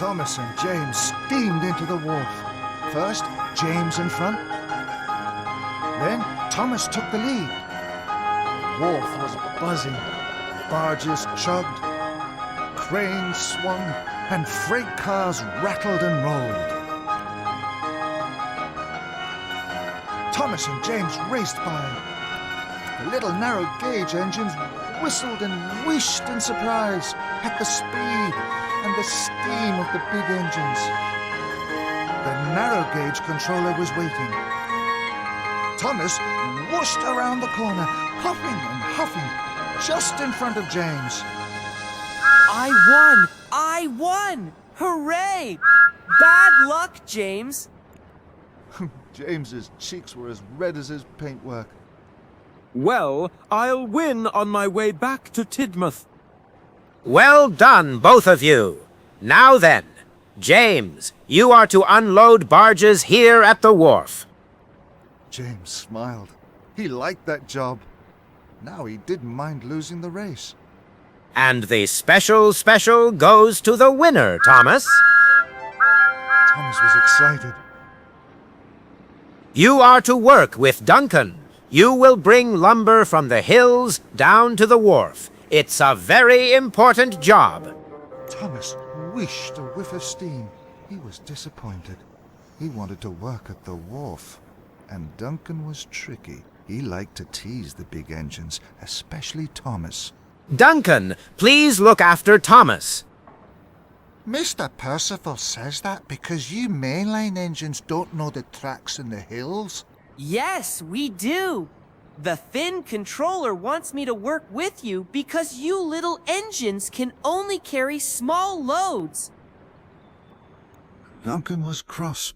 Thomas and James steamed into the wharf. First, James in front. Then, Thomas took the lead. The wharf was buzzing. Barges chugged. Cranes swung. And freight cars rattled and rolled. Thomas and James raced by. The little narrow gauge engines whistled and whished in surprise at the speed and the steam of the big engines. The narrow gauge controller was waiting. Thomas whooshed around the corner, puffing and huffing, just in front of James. I won! I won! Hooray! Bad luck, James. James's cheeks were as red as his paintwork. Well, I'll win on my way back to Tidmouth. Well done, both of you. Now then, James, you are to unload barges here at the wharf. James smiled. He liked that job. Now he didn't mind losing the race. And the special goes to the winner, Thomas. Thomas was excited. You are to work with Duncan. You will bring lumber from the hills down to the wharf. It's a very important job. Thomas wished a whiff of steam. He was disappointed. He wanted to work at the wharf. And Duncan was tricky. He liked to tease the big engines, especially Thomas. Duncan, please look after Thomas. Mr. Percival says that because you mainline engines don't know the tracks in the hills. Yes, we do. The thin controller wants me to work with you because you little engines can only carry small loads. Duncan was cross,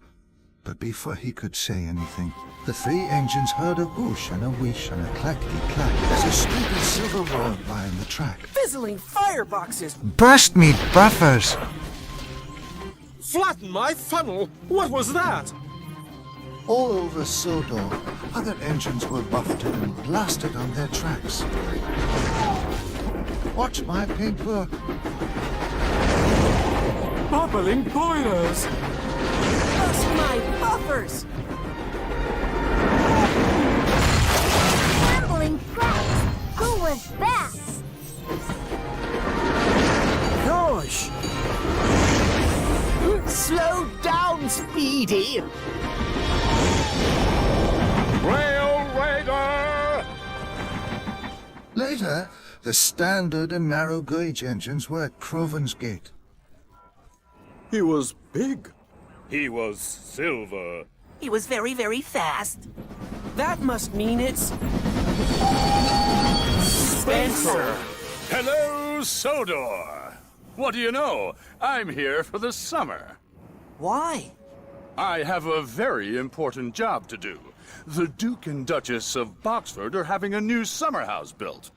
but before he could say anything, the three engines heard a whoosh and a wheesh and a clackety-clack as a stupid silver rolled by on the track. Fizzling fireboxes. Burst me buffers! Flatten my funnel! What was that? All over Sodor, other engines were buffeted and blasted on their tracks. Watch my paintwork. Bubbling boilers! Bust my buffers. Trembling cracks! Who was that? Gosh! Slow down, Speedy! Rail Raider! Later, the standard and narrow gauge engines were at Crovan's Gate. He was big. He was silver. He was very, very fast. That must mean it's... Spencer! Hello, Sodor. What do you know? I'm here for the summer. Why? I have a very important job to do. The Duke and Duchess of Boxford are having a new summer house built.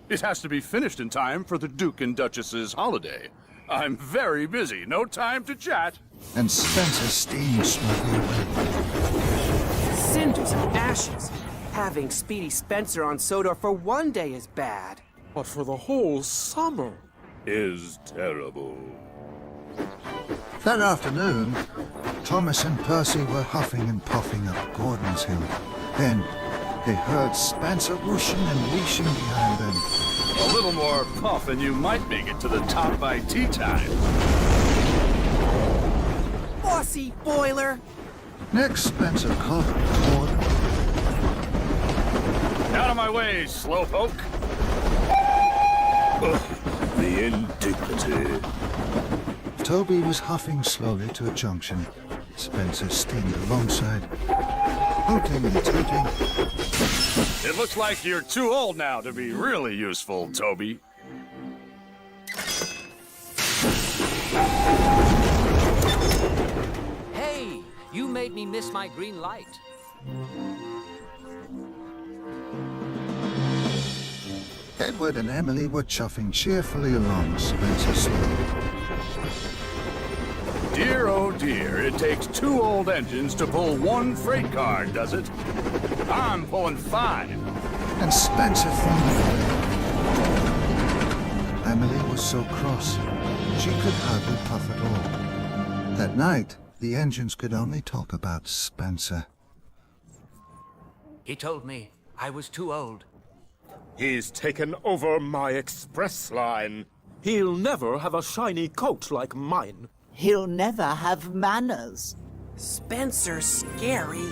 It has to be finished in time for the Duke and Duchess's holiday. I'm very busy. No time to chat. And Spencer steamed smoothly away. Cinders and ashes. Having Speedy Spencer on Sodor for one day is bad. But for the whole summer. Is terrible. That afternoon, Thomas and Percy were huffing and puffing up Gordon's Hill. Then they heard Spencer whooshing and wheeshing behind them. A little more puff and you might make it to the top by tea time. Bossy boiler! Next, Spencer caught Gordon. Out of my way, slowpoke. Ugh, the indignity. Toby was huffing slowly to a junction. Spencer steamed alongside, hooting and tooting. It looks like you're too old now to be really useful, Toby. Hey, you made me miss my green light. Edward and Emily were chuffing cheerfully along Spencer's slope. Dear, oh dear, it takes 2 old engines to pull 1 freight car, does it? I'm pulling 5. And Spencer thundered away. Emily was so cross, she could hardly puff at all. That night, the engines could only talk about Spencer. He told me I was too old. He's taken over my express line. He'll never have a shiny coat like mine. He'll never have manners. Spencer's scary.